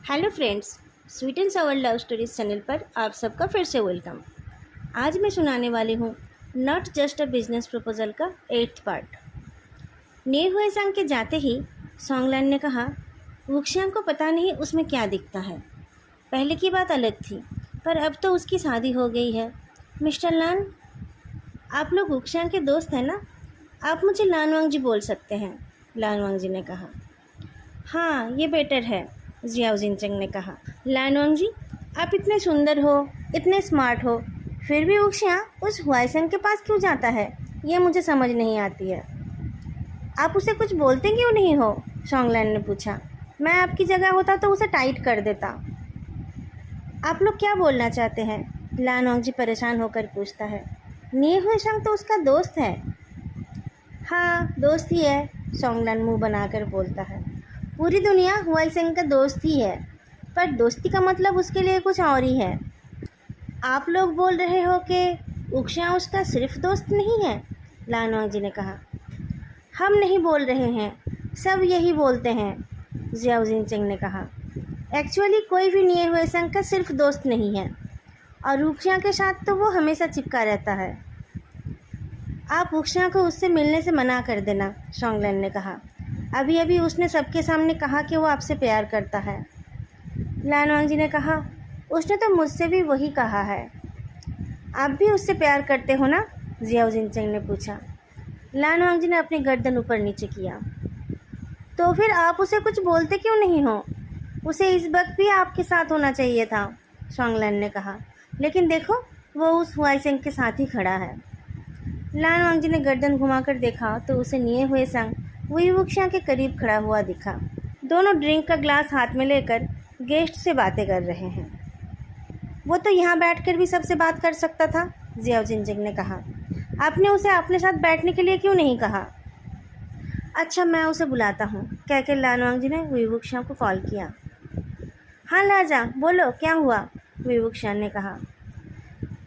Hello friends, sweet and Sawar love stories channel पर आप सबका फिर से वेलकम। आज मैं सुनाने वाली हूँ not just a business proposal का 8th पार्ट। ने हुए संग के जाते ही सॉन्गलैन ने कहा, वुक्शियांग को पता नहीं उसमें क्या दिखता है। पहले की बात अलग थी, पर अब तो उसकी शादी हो गई है। मिस्टर लान, आप लोग वुक्शियांग के दोस्त हैं ना? आप मुझे लानवांग जी बोल सकते हैं, लानवांग जी ने कहा। हाँ, ये बेटर है, जियाओ जिनचंग ने कहा। लानवांग जी, आप इतने सुंदर हो, इतने स्मार्ट हो, फिर भी वुक्शियाँ उस हुआइसेंग के पास क्यों जाता है, ये मुझे समझ नहीं आती है। आप उसे कुछ बोलते क्यों नहीं हो? सॉन्गलैन ने पूछा। मैं आपकी जगह होता तो उसे टाइट कर देता। आप लोग क्या बोलना चाहते हैं? लानवांग जी परेशान होकर पूछता है। निए हुआइसेंग तो उसका दोस्त है। हाँ, दोस्त ही है, सॉन्गलैन मुंह बनाकर बोलता है। पूरी दुनिया हुआइसेंग का दोस्त ही है, पर दोस्ती का मतलब उसके लिए कुछ और ही है। आप लोग बोल रहे हो कि वुक्शियाँ उसका सिर्फ दोस्त नहीं है, लानवांग जी ने कहा। हम नहीं बोल रहे हैं, सब यही बोलते हैं, जियाओ जिनचेंग ने कहा। एक्चुअली कोई भी निए हुआइसेंग का सिर्फ दोस्त नहीं है, और वुक्शियाँ के साथ तो वो हमेशा चिपका रहता है। आप वुक्शियाँ को उससे मिलने से मना कर देना, सॉन्गलैन ने कहा। अभी अभी उसने सबके सामने कहा कि वो आपसे प्यार करता है। लानवांग जी ने कहा, उसने तो मुझसे भी वही कहा है। आप भी उससे प्यार करते हो ना? जियाओ जिनचेंग ने पूछा। लानवांग जी ने अपनी गर्दन ऊपर नीचे किया। तो फिर आप उसे कुछ बोलते क्यों नहीं हो? उसे इस वक्त भी आपके साथ होना चाहिए था, सॉन्गलैन ने कहा। लेकिन देखो, वो उस हुआइसेंग के साथ ही खड़ा है। लानवांग जी ने गर्दन घुमाकर देखा तो उसे निए हुए संग वही वुक्शियाँ के करीब खड़ा हुआ दिखा। दोनों ड्रिंक का ग्लास हाथ में लेकर गेस्ट से बातें कर रहे हैं। वो तो यहाँ बैठकर भी सबसे बात कर सकता था, जियाओ जिनचेंग ने कहा। आपने उसे अपने साथ बैठने के लिए क्यों नहीं कहा? अच्छा, मैं उसे बुलाता हूँ, कहकर लानवांग जी ने वही वुक्शियाँ को कॉल किया। हाँ लाजा, बोलो क्या हुआ? वही वुक्शियाँ ने कहा।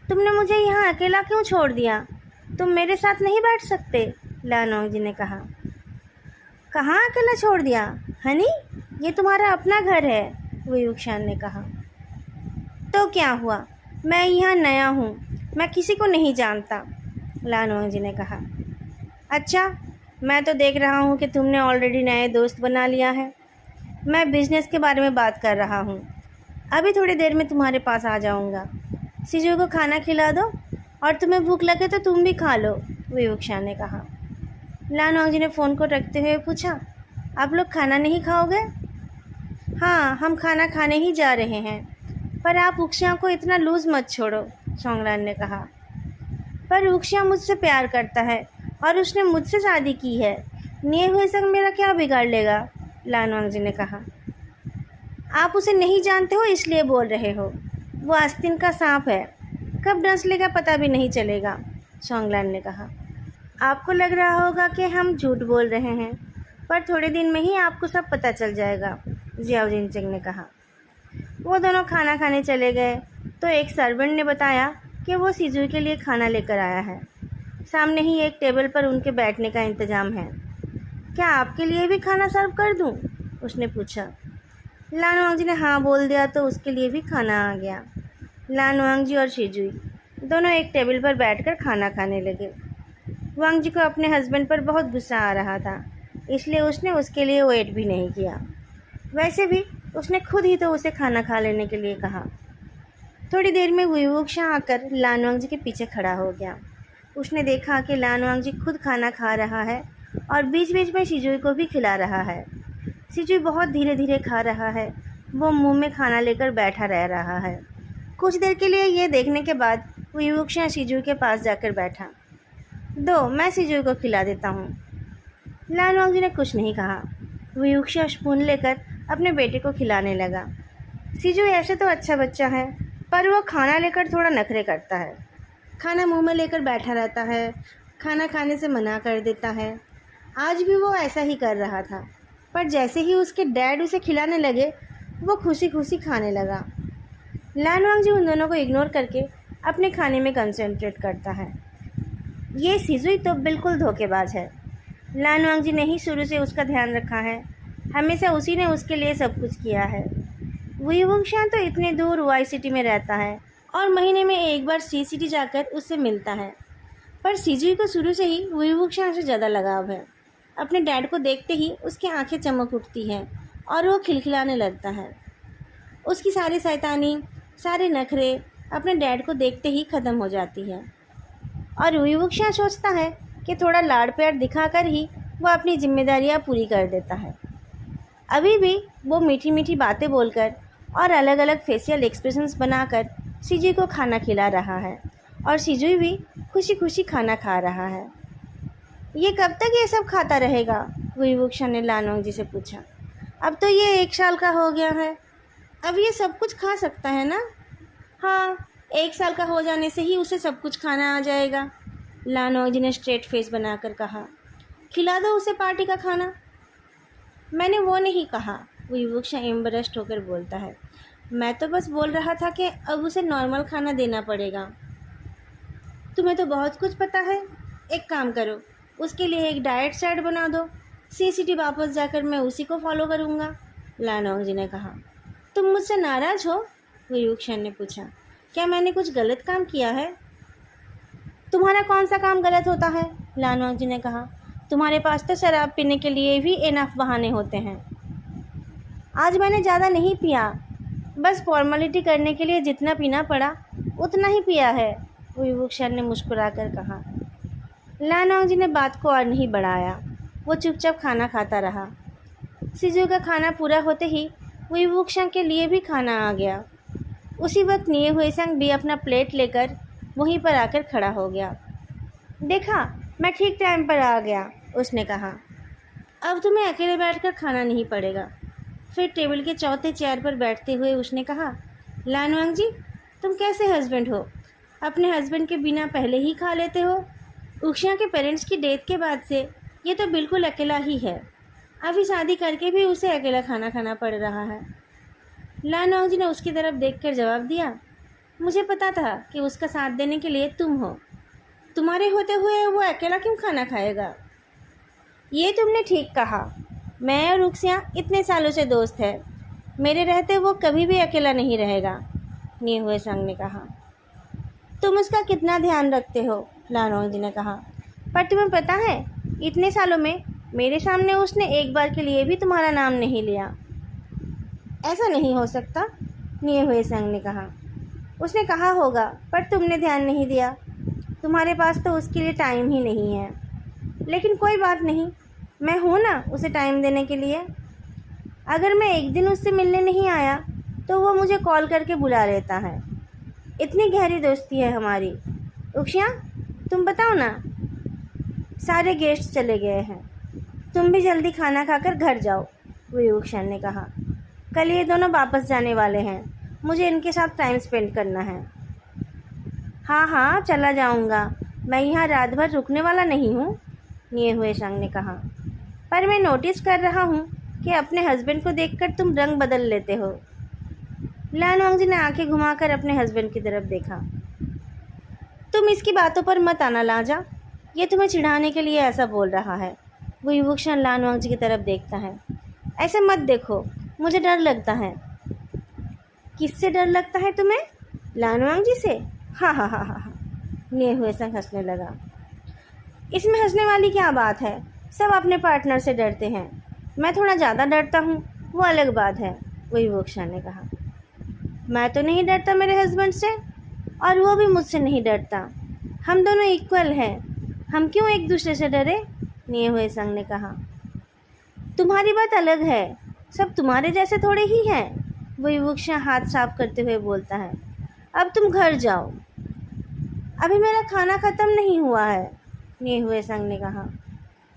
तुमने मुझे यहाँ अकेला क्यों छोड़ दिया? तुम मेरे साथ नहीं बैठ सकते, लानवांग जी ने कहा। कहाँ अकेला छोड़ दिया हनी? ये तुम्हारा अपना घर है, वही वुक्शियाँ ने कहा। तो क्या हुआ? मैं यहाँ नया हूँ, मैं किसी को नहीं जानता, लानवांग जी ने कहा। अच्छा, मैं तो देख रहा हूँ कि तुमने ऑलरेडी नए दोस्त बना लिया है। मैं बिजनेस के बारे में बात कर रहा हूँ। अभी थोड़ी देर में तुम्हारे पास आ जाऊँगा। सिजू को खाना खिला दो, और तुम्हें भूख लगे तो तुम भी खा लो, वही वुक्शियाँ ने कहा। लानवांग जी ने फ़ोन को रखते हुए पूछा, आप लोग खाना नहीं खाओगे? हाँ, हम खाना खाने ही जा रहे हैं, पर आप वुक्शियाँ को इतना लूज़ मत छोड़ो, सॉन्गलैन ने कहा। पर वुक्शियाँ मुझसे प्यार करता है और उसने मुझसे शादी की है। निए हुए संग मेरा क्या बिगाड़ लेगा, लानवांग जी ने कहा। आप उसे नहीं जानते हो इसलिए बोल रहे हो। वो आस्तीन का सांप है, कब डस लेगा पता भी नहीं चलेगा, सॉन्गलैन ने कहा। आपको लग रहा होगा कि हम झूठ बोल रहे हैं, पर थोड़े दिन में ही आपको सब पता चल जाएगा, जियाओ जिनचेंग ने कहा। वो दोनों खाना खाने चले गए तो एक सर्वेंट ने बताया कि वो सिजू के लिए खाना लेकर आया है। सामने ही एक टेबल पर उनके बैठने का इंतज़ाम है। क्या आपके लिए भी खाना सर्व कर दूं? उसने पूछा। लानवांग जी ने हाँ बोल दिया तो उसके लिए भी खाना आ गया। लानवांग जी और शिजुई दोनों एक टेबल पर बैठकर खाना खाने लगे। वांग जी को अपने हस्बैंड पर बहुत गुस्सा आ रहा था, इसलिए उसने उसके लिए वेट भी नहीं किया। वैसे भी उसने खुद ही तो उसे खाना खा लेने के लिए कहा। थोड़ी देर में वही वुक्शियाँ आकर लानवांग जी के पीछे खड़ा हो गया। उसने देखा कि लानवांग जी खुद खाना खा रहा है और बीच बीच में शिजुई को भी खिला रहा है। शिजुई बहुत धीरे धीरे खा रहा है, वो मुंह में खाना लेकर बैठा रह रहा है। कुछ देर के लिए ये देखने के बाद वही वुक्शियाँ शिजुई के पास जाकर बैठा। दो, मैं सिजू को खिला देता हूँ। लानवांग जी ने कुछ नहीं कहा। वही वुक्शियाँ स्पून लेकर अपने बेटे को खिलाने लगा। सिजू ऐसे तो अच्छा बच्चा है, पर वो खाना लेकर थोड़ा नखरे करता है। खाना मुंह में लेकर बैठा रहता है, खाना खाने से मना कर देता है। आज भी वो ऐसा ही कर रहा था, पर जैसे ही उसके डैड उसे खिलाने लगे, वो खुशी खुशी खाने लगा। लानवांग जी उन दोनों को इग्नोर करके अपने खाने में कंसंट्रेट करता है। ये सिजुई तो बिल्कुल धोखेबाज है। लानवांग जी ने ही शुरू से उसका ध्यान रखा है, हमेशा उसी ने उसके लिए सब कुछ किया है। वुईवुंगशान तो इतने दूर वाई सिटी में रहता है और महीने में एक बार सी सिटी जाकर उससे मिलता है। पर सीजुई को शुरू से ही वुईवुंगशान से ज़्यादा लगाव है। अपने डैड को देखते ही उसकी आंखें चमक उठती हैं और वो खिलखिलाने लगता है। उसकी सारी शैतानी, सारे नखरे अपने डैड को देखते ही ख़त्म हो जाती है और वुईवुंगशान सोचता है कि थोड़ा लाड़ प्यार दिखाकर ही वो अपनी जिम्मेदारियां पूरी कर देता है। अभी भी वो मीठी मीठी बातें बोलकर और अलग अलग फेशियल एक्सप्रेशंस बनाकर सीजुई को खाना खिला रहा है और सीजुई भी खुशी खुशी खाना खा रहा है। ये कब तक ये सब खाता रहेगा? वुईवुंगशान ने लानोंग जी से पूछा। अब तो ये 1 साल का हो गया है, अब ये सब कुछ खा सकता है ना? हाँ, 1 साल का हो जाने से ही उसे सब कुछ खाना आ जाएगा, लानोंग जी ने स्ट्रेट फेस बनाकर कहा। खिला दो उसे पार्टी का खाना। मैंने वो नहीं कहा, वुईवुंगशान एम्बरेस्ड होकर बोलता है। मैं तो बस बोल रहा था कि अब उसे नॉर्मल खाना देना पड़ेगा। तुम्हें तो बहुत कुछ पता है। एक काम करो, उसके लिए एक डाइट चार्ट बना दो। सी सिटी वापस जाकर मैं उसी को फॉलो करूँगा, लानोंग जी ने कहा। तुम मुझसे नाराज़ हो? वुईवुंगशान ने पूछा। क्या मैंने कुछ गलत काम किया है? तुम्हारा कौन सा काम गलत होता है? लानोंग जी ने कहा। तुम्हारे पास तो शराब पीने के लिए भी इनफ बहाने होते हैं। आज मैंने ज़्यादा नहीं पिया, बस फॉर्मेलिटी करने के लिए जितना पीना पड़ा उतना ही पिया है, वुईवुंगशान ने मुस्कुराकर कहा। लानोंग जी ने बात को और नहीं बढ़ाया, वो चुपचाप खाना खाता रहा। सीजुई का खाना पूरा होते ही वुईवुंगशान के लिए भी खाना आ गया। उसी वक्त निये हुएसंग भी अपना प्लेट लेकर वहीं पर आकर खड़ा हो गया। देखा, मैं ठीक टाइम पर आ गया, उसने कहा। अब तुम्हें अकेले बैठकर खाना नहीं पड़ेगा। फिर टेबल के चौथे चेयर पर बैठते हुए उसने कहा, लानोंग जी, तुम कैसे हस्बैंड हो? अपने हस्बैंड के बिना पहले ही खा लेते हो। उक्शिया के पेरेंट्स की डेथ के बाद से ये तो बिल्कुल अकेला ही है। अभी शादी करके भी उसे अकेला खाना खाना पड़ रहा है। लानोंग जी ने उसकी तरफ देखकर जवाब दिया, मुझे पता था कि उसका साथ देने के लिए तुम हो। तुम्हारे होते हुए वो अकेला क्यों खाना खाएगा? ये तुमने ठीक कहा। मैं और उक्शिया इतने सालों से दोस्त है। मेरे रहते वो कभी भी अकेला नहीं रहेगा, निये हुएसंग ने कहा। तुम उसका कितना ध्यान रखते हो? लानोंग जी ने कहा। पर तुम्हें पता है, इतने सालों में मेरे सामने उसने एक बार के लिए भी तुम्हारा नाम नहीं लिया। ऐसा नहीं हो सकता, निये हुएसंग ने कहा। उसने कहा होगा, पर तुमने ध्यान नहीं दिया। तुम्हारे पास तो उसके लिए टाइम ही नहीं है। लेकिन कोई बात नहीं, मैं हूँ ना उसे टाइम देने के लिए। अगर मैं एक दिन उससे मिलने नहीं आया तो वो मुझे कॉल करके बुला लेता है। इतनी गहरी दोस्ती है हमारी। उक्शिया, तुम बताओ ना। सारे गेस्ट चले गए हैं, तुम भी जल्दी खाना खाकर घर जाओ, वुईवुंगशान ने कहा। कल ये दोनों वापस जाने वाले हैं, मुझे इनके साथ टाइम स्पेंड करना है। हाँ हाँ, चला जाऊँगा, मैं यहाँ रात भर रुकने वाला नहीं हूँ, निये हुएसंग ने कहा। पर मैं नोटिस कर रहा हूँ कि अपने हस्बैंड को देखकर तुम रंग बदल लेते हो। लानोंग जी ने आंखें घुमाकर अपने हस्बैंड की तरफ देखा। तुम इसकी बातों पर मत आना लाजा, ये तुम्हें चिढ़ाने के लिए ऐसा बोल रहा है। वुईवुंगशान लानोंग जी की तरफ देखता है। ऐसे मत देखो, मुझे डर लगता है। किससे डर लगता है तुम्हें? लानोंग जी से? हाँ हाँ हाँ हाँ हाँ, निये हुएसंग हंसने लगा। इसमें हंसने वाली क्या बात है? सब अपने पार्टनर से डरते हैं, मैं थोड़ा ज़्यादा डरता हूँ, वो अलग बात है, वुईवुंगशान ने कहा। मैं तो नहीं डरता मेरे हस्बैंड से, और वो भी मुझसे नहीं डरता। हम दोनों इक्वल हैं, हम क्यों एक दूसरे से डरे? निये हुएसंग ने कहा। तुम्हारी बात अलग है, सब तुम्हारे जैसे थोड़े ही हैं, वुईवुंगशान हाथ साफ करते हुए बोलता है। अब तुम घर जाओ। अभी मेरा खाना ख़त्म नहीं हुआ है, निये हुएसंग ने कहा।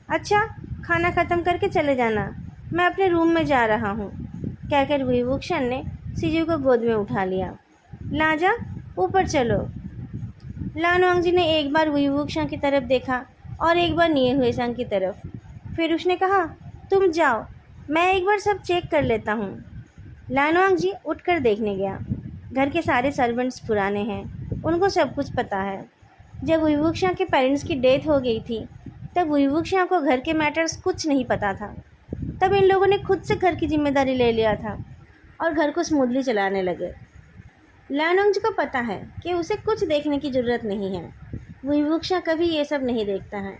अच्छा, खाना ख़त्म करके चले जाना, मैं अपने रूम में जा रहा हूँ, कहकर वुईवुंगशान ने सीजुई को गोद में उठा लिया। लाजा, ऊपर चलो। लानोंग जी ने एक बार वुईवुंगशान की तरफ देखा और एक बार निये हुएसंग की तरफ। फिर उसने कहा, तुम जाओ, मैं एक बार सब चेक कर लेता हूँ। लानोंग जी उठकर देखने गया। घर के सारे सर्वेंट्स पुराने हैं, उनको सब कुछ पता है। जब वुईवुंगशान के पेरेंट्स की डेथ हो गई थी तब वुईवुंगशान को घर के मैटर्स कुछ नहीं पता था। तब इन लोगों ने खुद से घर की जिम्मेदारी ले लिया था। और घर को स्मूथली चलाने लगे। लानोंग को पता है कि उसे कुछ देखने की ज़रूरत नहीं है। बुभुक्षा कभी ये सब नहीं देखता है,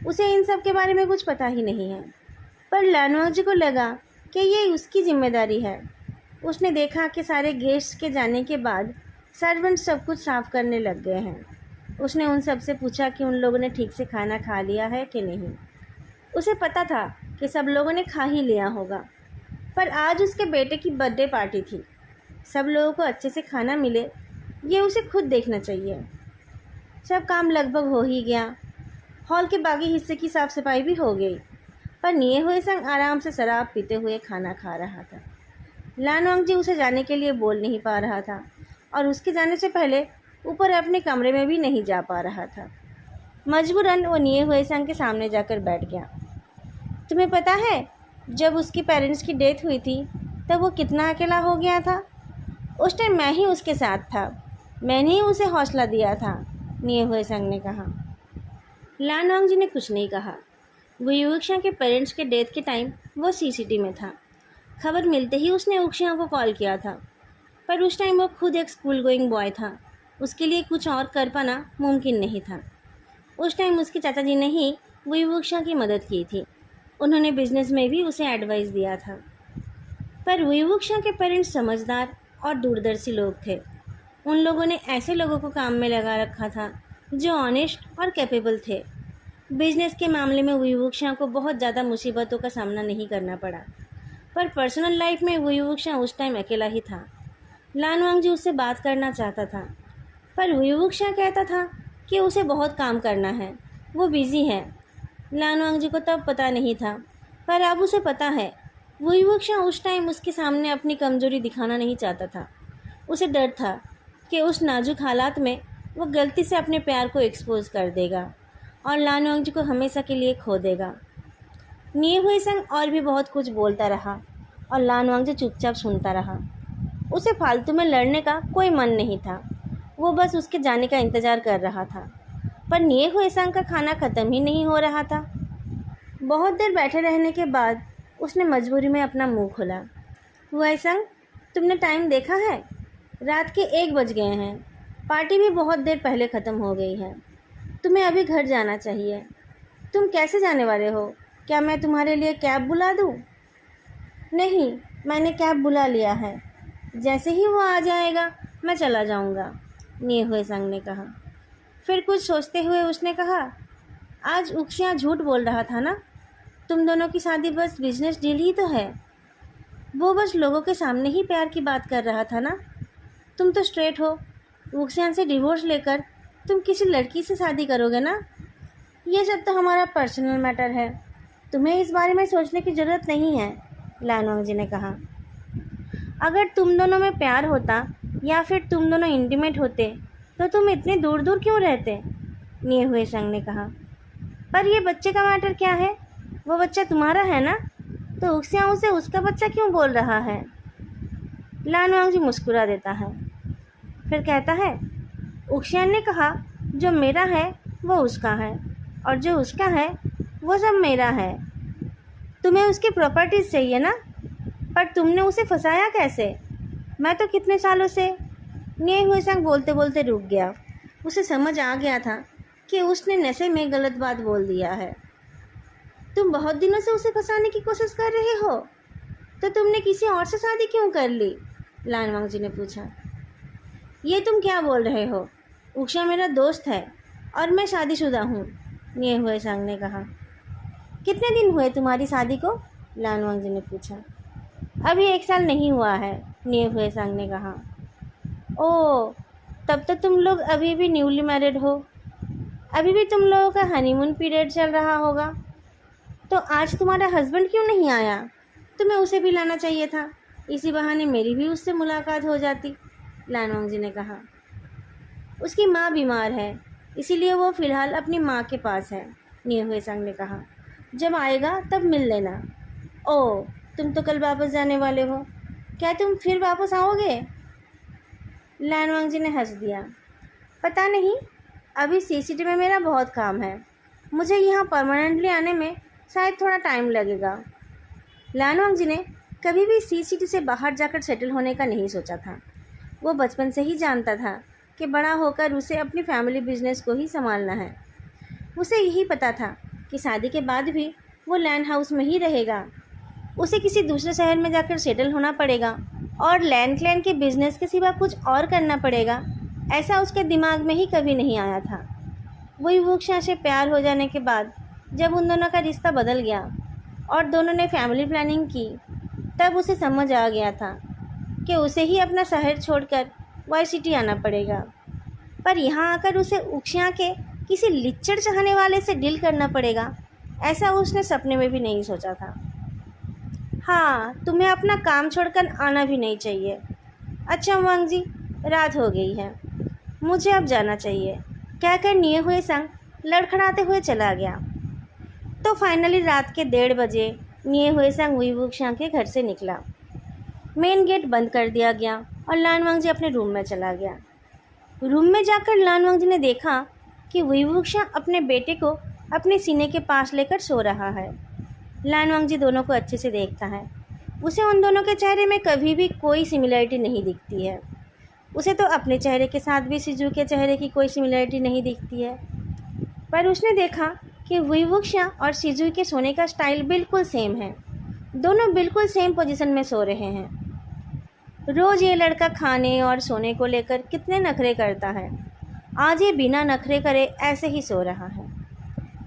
उसे इन सब के बारे में कुछ पता ही नहीं है। पर लानोंग को लगा कि ये उसकी जिम्मेदारी है। उसने देखा कि सारे गेस्ट्स के जाने के बाद सर्वेंट सब कुछ साफ़ करने लग गए हैं। उसने उन सब से पूछा कि उन लोगों ने ठीक से खाना खा लिया है कि नहीं। उसे पता था कि सब लोगों ने खा ही लिया होगा, पर आज उसके बेटे की बर्थडे पार्टी थी। सब लोगों को अच्छे से खाना मिले, ये उसे खुद देखना चाहिए। सब काम लगभग हो ही गया। हॉल के बाकी हिस्से की साफ़ सफाई भी हो गई, पर निये हुए संग आराम से शराब पीते हुए खाना खा रहा था। लानोंग उसे जाने के लिए बोल नहीं पा रहा था और उसके जाने से पहले ऊपर अपने कमरे में भी नहीं जा पा रहा था। मजबूरन वो निये हुए संग के सामने जाकर बैठ गया। तुम्हें पता है, जब उसके पेरेंट्स की डेथ हुई थी तब वो कितना अकेला हो गया था। उस टाइम मैं ही उसके साथ था, मैंने ही उसे हौसला दिया था, निये हुए संग ने कहा। लानोंग ने कुछ नहीं कहा। बुभुक्षा के पेरेंट्स के डेथ के टाइम वो सीसीटी में था। खबर मिलते ही उसने उक्षिया को कॉल किया था, पर उस टाइम वो खुद एक स्कूल गोइंग बॉय था। उसके लिए कुछ और कर पाना मुमकिन नहीं था। उस टाइम उसके चाचा जी ने ही बुभुक्षा की मदद की थी। उन्होंने बिजनेस में भी उसे एडवाइस दिया था। पर बुभुक्षा के पेरेंट्स समझदार और दूरदर्शी लोग थे। उन लोगों ने ऐसे लोगों को काम में लगा रखा था जो ऑनेस्ट और कैपेबल थे। बिजनेस के मामले में बुभुक्षा को बहुत ज़्यादा मुसीबतों का सामना नहीं करना पड़ा, पर पर्सनल लाइफ में बुभुक्षा उस टाइम अकेला ही था। लानोंग उससे बात करना चाहता था, पर बुभुक्षा कहता था कि उसे बहुत काम करना है, वो बिज़ी है। लानोंग को तब पता नहीं था, पर अब उसे पता है। बुभुक्षा उस टाइम उसके सामने अपनी कमज़ोरी दिखाना नहीं चाहता था। उसे डर था कि उस नाजुक हालात में वो गलती से अपने प्यार को एक्सपोज कर देगा और लानोंग को हमेशा के लिए खो देगा। निये हुए संग और भी बहुत कुछ बोलता रहा और लानोंग चुपचाप सुनता रहा। उसे फालतू में लड़ने का कोई मन नहीं था, वो बस उसके जाने का इंतज़ार कर रहा था। पर निये हुए संग का खाना ख़त्म ही नहीं हो रहा था। बहुत देर बैठे रहने के बाद उसने मजबूरी में अपना मुंह खोला। हुआ संग, तुमने टाइम देखा है? रात के 1 बज गए हैं। पार्टी भी बहुत देर पहले ख़त्म हो गई है। तुम्हें अभी घर जाना चाहिए। तुम कैसे जाने वाले हो? क्या मैं तुम्हारे लिए कैब बुला दूँ? नहीं, मैंने कैब बुला लिया है। जैसे ही वो आ जाएगा मैं चला जाऊंगा, निये हुए संग ने कहा। फिर कुछ सोचते हुए उसने कहा, आज उक्षिया झूठ बोल रहा था ना? तुम दोनों की शादी बस बिजनेस डील ही तो है। वो बस लोगों के सामने ही प्यार की बात कर रहा था ना। तुम तो स्ट्रेट हो। उक्षिया से डिवोर्स लेकर तुम किसी लड़की से शादी करोगे ना? ये सब तो हमारा पर्सनल मैटर है, तुम्हें इस बारे में सोचने की ज़रूरत नहीं है, लानोंग ने कहा। अगर तुम दोनों में प्यार होता या फिर तुम दोनों इंटीमेट होते तो तुम इतने दूर दूर क्यों रहते, निये हुए संग ने कहा। पर ये बच्चे का मैटर क्या है? वो बच्चा तुम्हारा है ना, तो उक्षिया उसे उसका बच्चा क्यों बोल रहा है? लानोंग मुस्कुरा देता है, फिर कहता है, उक्षिया ने कहा जो मेरा है वो उसका है और जो उसका है वो सब मेरा है। तुम्हें उसकी प्रॉपर्टीज़ चाहिए ना, पर तुमने उसे फंसाया कैसे? मैं तो कितने सालों से, निये हुए संग बोलते बोलते रुक गया। उसे समझ आ गया था कि उसने नशे में गलत बात बोल दिया है। तुम बहुत दिनों से उसे फंसाने की कोशिश कर रहे हो, तो तुमने किसी और से शादी क्यों कर ली, लानोंग ने पूछा। ये तुम क्या बोल रहे हो? उक्षिया मेरा दोस्त है और मैं शादीशुदा हूँ, निये हुए संग ने कहा। कितने दिन हुए तुम्हारी शादी को, लानोंग ने पूछा। अभी 1 साल नहीं हुआ है, निये हुए संग ने कहा। ओह, तब तो तुम लोग अभी भी न्यूली मैरिड हो। अभी भी तुम लोगों का हनीमून पीरियड चल रहा होगा। तो आज तुम्हारा हस्बैंड क्यों नहीं आया? तुम्हें उसे भी लाना चाहिए था, इसी बहाने मेरी भी उससे मुलाकात हो जाती, लानोंग ने कहा। उसकी माँ बीमार है, इसीलिए वो फ़िलहाल अपनी माँ के पास है, निये हुए संग ने कहा। जब आएगा तब मिल लेना। ओह, तुम तो कल वापस जाने वाले हो, क्या तुम फिर वापस आओगे? लानोंग ने हंस दिया। पता नहीं, अभी सीसीटी में मेरा बहुत काम है, मुझे यहाँ परमानेंटली आने में शायद थोड़ा टाइम लगेगा। लानोंग ने कभी भी सी सिटी से बाहर जाकर सेटल होने का नहीं सोचा था। वो बचपन से ही जानता था कि बड़ा होकर उसे अपनी फैमिली बिजनेस को ही संभालना है। उसे यही पता था कि शादी के बाद भी वो लैंड हाउस में ही रहेगा। उसे किसी दूसरे शहर में जाकर सेटल होना पड़ेगा और लैंड क्लैन के बिजनेस के सिवा कुछ और करना पड़ेगा, ऐसा उसके दिमाग में ही कभी नहीं आया था। वही वुक्षा से प्यार हो जाने के बाद जब उन दोनों का रिश्ता बदल गया और दोनों ने फैमिली प्लानिंग की, तब उसे समझ आ गया था कि उसे ही अपना शहर छोड़कर वाई सिटी आना पड़ेगा। पर यहाँ आकर उसे उक्षिया के किसी लिच्चड़ चाहने वाले से डील करना पड़ेगा, ऐसा उसने सपने में भी नहीं सोचा था। हाँ, तुम्हें अपना काम छोड़कर आना भी नहीं चाहिए। अच्छा वांग जी, रात हो गई है, मुझे अब जाना चाहिए, कहकर निये हुए संग लड़खड़ाते हुए चला गया। तो फाइनली रात के 1:30 बजे निये हुए संग हुई वुक्षा के घर से निकला। मेन गेट बंद कर दिया गया और लानवांग जी अपने रूम में चला गया। रूम में जाकर लानवांग जी ने देखा कि हुई वुक्षा अपने बेटे को अपने सीने के पास लेकर सो रहा है। लानवांग जी दोनों को अच्छे से देखता है। उसे उन दोनों के चेहरे में कभी भी कोई सिमिलरिटी नहीं दिखती है। उसे तो अपने चेहरे के साथ भी सिजू के चेहरे की कोई सिमिलरिटी नहीं दिखती है। पर उसने देखा कि हुई वुक्षा और सिजू के सोने का स्टाइल बिल्कुल सेम है। दोनों बिल्कुल सेम पोजीशन में सो रहे हैं। रोज़ ये लड़का खाने और सोने को लेकर कितने नखरे करता है, आज ये बिना नखरे करे ऐसे ही सो रहा है।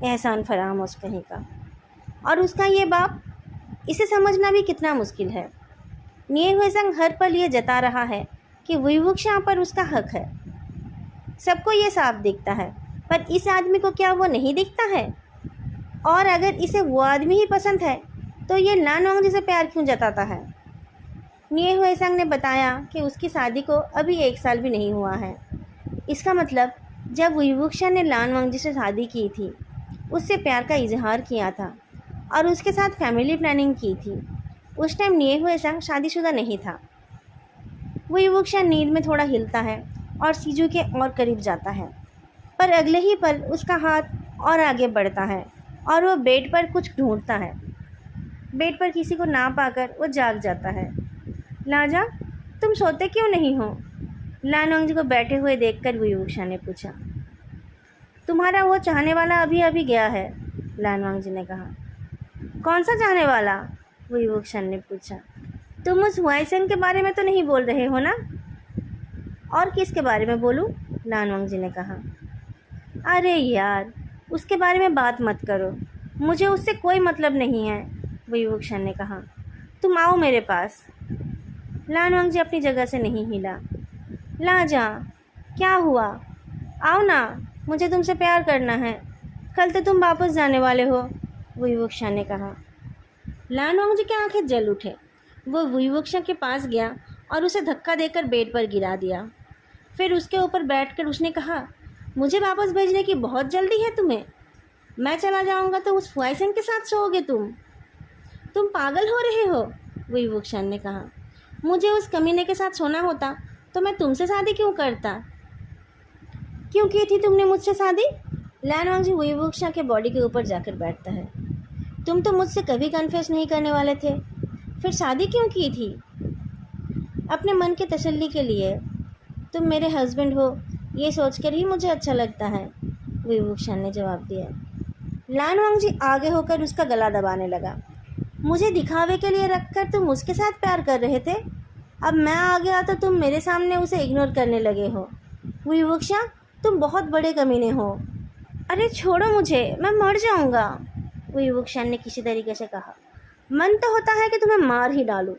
एहसान फरामोश कहीं का। और उसका ये बाप, इसे समझना भी कितना मुश्किल है। निये हुए संग हर पल ये जता रहा है कि हुई वुक्षा पर उसका हक है। सबको ये साफ दिखता है, पर इस आदमी को क्या वो नहीं दिखता है? और अगर इसे वो आदमी ही पसंद है तो ये लानवांग जी से प्यार क्यों जताता है? निये हुए संग ने बताया कि उसकी शादी को अभी 1 साल भी नहीं हुआ है। इसका मतलब जब हुई वुक्षा ने लानवांग जी से शादी की थी, उससे प्यार का इजहार किया था और उसके साथ फैमिली प्लानिंग की थी, उस टाइम निये हुए संग शादीशुदा नहीं था। हुई वुक्षा नींद में थोड़ा हिलता है और सीजू के और करीब जाता है, पर अगले ही पल उसका हाथ और आगे बढ़ता है और वो बेड पर कुछ ढूंढता है। बेड पर किसी को ना पाकर वो जाग जाता है। लाजा, तुम सोते क्यों नहीं हो? लानवांग जी को बैठे हुए देखकर हुई वुक्षा ने पूछा। तुम्हारा वो चाहने वाला अभी अभी गया है, लानवांग जी ने कहा। कौन सा चाहने वाला? हुई वुक्षा ने पूछा। तुम उस हुआइसेंग के बारे में तो नहीं बोल रहे हो ना? और किसके बारे में बोलूं? लानवांग जी ने कहा। अरे यार, उसके बारे में बात मत करो, मुझे उससे कोई मतलब नहीं है, हुई वुक्षा ने कहा। तुम आओ मेरे पास। लानवांग जी अपनी जगह से नहीं हिला। लाजा, क्या हुआ? आओ ना, मुझे तुमसे प्यार करना है, कल तो तुम वापस जाने वाले हो, हुई वुक्षा ने कहा। लानवांग जी की आंखें जल उठे। वो हुई वुक्षा के पास गया और उसे धक्का देकर बेड पर गिरा दिया। फिर उसके ऊपर बैठकर उसने कहा, मुझे वापस भेजने की बहुत जल्दी है तुम्हें? मैं चला जाऊंगा तो उस हुआइसेंग के साथ सोओगे तुम पागल हो रहे हो, हुई वुक्षा ने कहा। मुझे उस कमीने के साथ सोना होता तो मैं तुमसे शादी क्यों करता? क्यों की थी तुमने मुझसे शादी? लानवांग जी हुई वुक्षा के बॉडी के ऊपर जाकर बैठता है। तुम तो मुझसे कभी कन्फेस नहीं करने वाले थे, फिर शादी क्यों की थी? अपने मन के तसल्ली के लिए। तुम मेरे हस्बैंड हो ये सोचकर ही मुझे अच्छा लगता है, हुई वुक्षा ने जवाब दिया। लानवांग जी आगे होकर उसका गला दबाने लगा। मुझे दिखावे के लिए रखकर तुम उसके साथ प्यार कर रहे थे, अब मैं आ गया तो तुम मेरे सामने उसे इग्नोर करने लगे हो। हुई वुक्षा, तुम बहुत बड़े कमीने हो। अरे छोड़ो मुझे, मैं मर जाऊंगा, हुई वुक्षा ने किसी तरीके से कहा। मन तो होता है कि तुम्हें मार ही डालूं।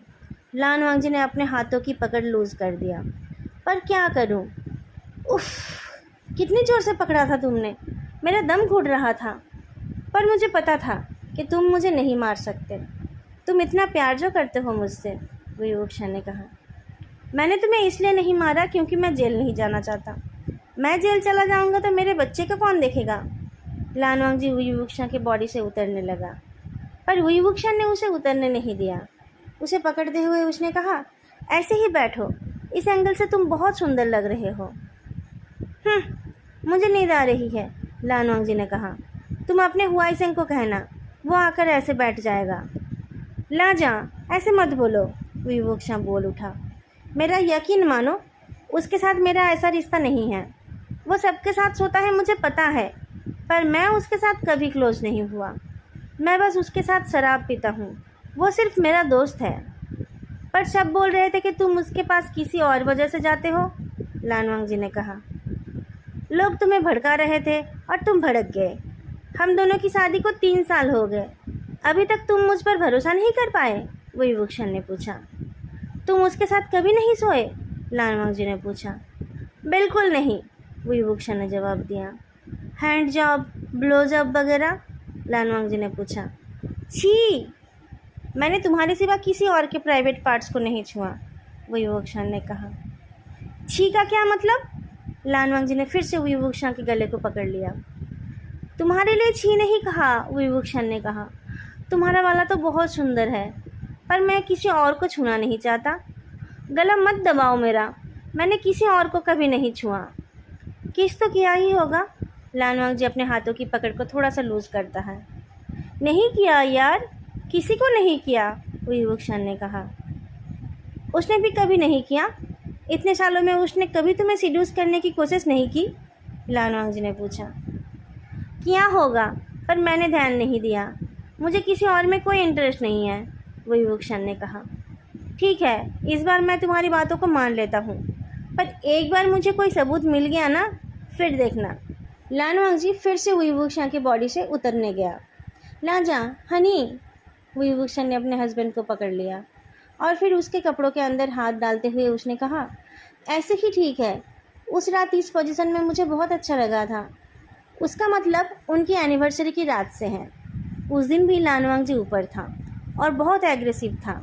लानवांग जी ने अपने हाथों की पकड़ लूज कर दिया। पर क्या करूं? उफ, कितनी ज़ोर से पकड़ा था तुमने, मेरा दम घुट रहा था। पर मुझे पता था कि तुम मुझे नहीं मार सकते, तुम इतना प्यार जो करते हो मुझसे, हुई वुक्षा ने कहा। मैंने तुम्हें इसलिए नहीं मारा क्योंकि मैं जेल नहीं जाना चाहता। मैं जेल चला जाऊंगा तो मेरे बच्चे को कौन देखेगा? लानवांग जी हुई वुक्षा के बॉडी से उतरने लगा, पर हुई वुक्षा ने उसे उतरने नहीं दिया। उसे पकड़ते हुए उसने कहा, ऐसे ही बैठो, इस एंगल से तुम बहुत सुंदर लग रहे हो। मुझे नींद आ रही है, लानवांग जी ने कहा। तुम अपने हुआइसेंग को कहना, वो आकर ऐसे बैठ जाएगा। लाजा, ऐसे मत बोलो, विवोक्षा बोल उठा। मेरा यकीन मानो, उसके साथ मेरा ऐसा रिश्ता नहीं है। वो सबके साथ सोता है मुझे पता है, पर मैं उसके साथ कभी क्लोज नहीं हुआ। मैं बस उसके साथ शराब पीता हूँ। वो सिर्फ मेरा दोस्त है। पर सब बोल रहे थे कि तुम उसके पास किसी और वजह से जाते हो, लानवांग जी ने कहा। लोग तुम्हें भड़का रहे थे और तुम भड़क गए। हम दोनों की शादी को 3 साल हो गए, अभी तक तुम मुझ पर भरोसा नहीं कर पाए, विभूषण ने पूछा। तुम उसके साथ कभी नहीं सोए, लानवांग जी ने पूछा। बिल्कुल नहीं, विभूषण ने जवाब दिया। हैंड जॉब, ब्लो जॉब वगैरह, लानवांग जी ने पूछा। छी, मैंने तुम्हारे सिवा किसी और के प्राइवेट पार्ट्स को नहीं छुआ, विभूषण ने कहा। छी का क्या मतलब? लानवांग जी ने फिर से विभूषण के गले को पकड़ लिया। तुम्हारे लिए छी नहीं कहा, विभूषण ने कहा। तुम्हारा वाला तो बहुत सुंदर है, पर मैं किसी और को छूना नहीं चाहता। गला मत दबाओ मेरा, मैंने किसी और को कभी नहीं छुआ। किस तो किया ही होगा, लानवांग जी अपने हाथों की पकड़ को थोड़ा सा लूज करता है। नहीं किया यार, किसी को नहीं किया, विभूषण ने कहा। उसने भी कभी नहीं किया? इतने सालों में उसने कभी तुम्हें सिड्यूस करने की कोशिश नहीं की, लानवांग जी ने पूछा। किया होगा, पर मैंने ध्यान नहीं दिया। मुझे किसी और में कोई इंटरेस्ट नहीं है, विभूषण ने कहा। ठीक है, इस बार मैं तुम्हारी बातों को मान लेता हूँ, पर एक बार मुझे कोई सबूत मिल गया ना, फिर देखना। लानवांग जी फिर से विभूषण की बॉडी से उतरने गया। ना जा हनी, विभूषण ने अपने हस्बैंड को पकड़ लिया और फिर उसके कपड़ों के अंदर हाथ डालते हुए उसने कहा, ऐसे ही ठीक है। उस रात इस पोजीशन में मुझे बहुत अच्छा लगा था। उसका मतलब उनकी एनिवर्सरी की रात से है। उस दिन भी लानवांग जी ऊपर था और बहुत एग्रेसिव था।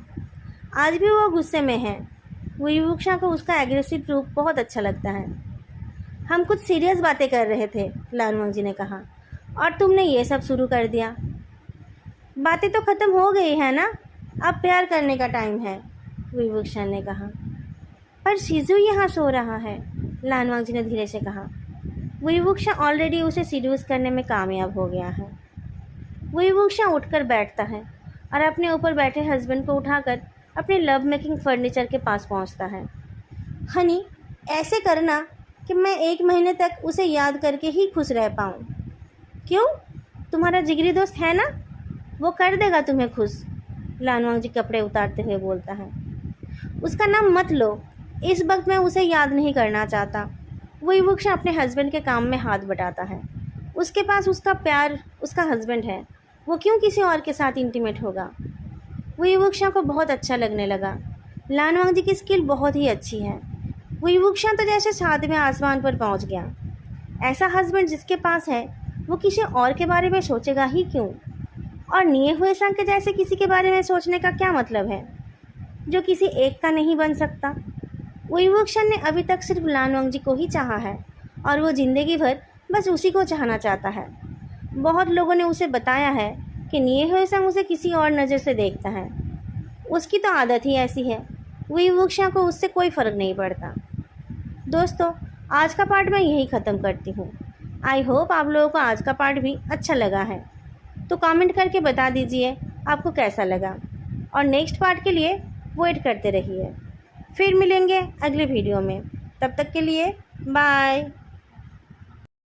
आज भी वो गुस्से में है। विभूषण को उसका एग्रेसिव रूप बहुत अच्छा लगता है। हम कुछ सीरियस बातें कर रहे थे, लानवांग जी ने कहा, और तुमने ये सब शुरू कर दिया। बातें तो ख़त्म हो गई है ना, अब प्यार करने का टाइम है, विभूषण ने कहा। पर शिजू यहाँ सो रहा है, लानवांग जी ने धीरे से कहा। विभूषण ऑलरेडी उसे सीड्यूस करने में कामयाब हो गया है। विभूषण उठकर बैठता है और अपने ऊपर बैठे हस्बैंड को उठाकर अपने लव मेकिंग फर्नीचर के पास पहुंचता है। हनी, ऐसे करना कि मैं 1 महीने तक उसे याद करके ही खुश रह पाऊँ। क्यों? तुम्हारा जिगरी दोस्त है ना, वो कर देगा तुम्हें खुश, लानवांग जी कपड़े उतारते हुए बोलता है। उसका नाम मत लो, इस वक्त मैं उसे याद नहीं करना चाहता। विभूषण अपने हस्बैंड के काम में हाथ बटाता है। उसके पास उसका प्यार, उसका हस्बैंड है, वो क्यों किसी और के साथ इंटीमेट होगा? विभूषण को बहुत अच्छा लगने लगा। लानवांग जी की स्किल बहुत ही अच्छी है। विभूषण तो जैसे 7वें आसमान पर पहुंच गया। ऐसा हस्बैंड जिसके पास है, वो किसी और के बारे में सोचेगा ही क्यों? और निये हुए संग के जैसे किसी के बारे में सोचने का क्या मतलब है, जो किसी एक का नहीं बन सकता? विभूषण ने अभी तक सिर्फ लानवांग जी को ही चाहा है और वो ज़िंदगी भर बस उसी को चाहना चाहता है। बहुत लोगों ने उसे बताया है कि निये हुए संग उसे किसी और नज़र से देखता है। उसकी तो आदत ही ऐसी है। विभूषण को उससे कोई फ़र्क नहीं पड़ता। दोस्तों, आज का पार्ट मैं यहीं ख़त्म करती हूँ। आई होप आप लोगों को आज का पार्ट भी अच्छा लगा है। तो कमेंट करके बता दीजिए आपको कैसा लगा, और नेक्स्ट पार्ट के लिए वेट करते रहिए। फिर मिलेंगे अगले वीडियो में, तब तक के लिए बाय।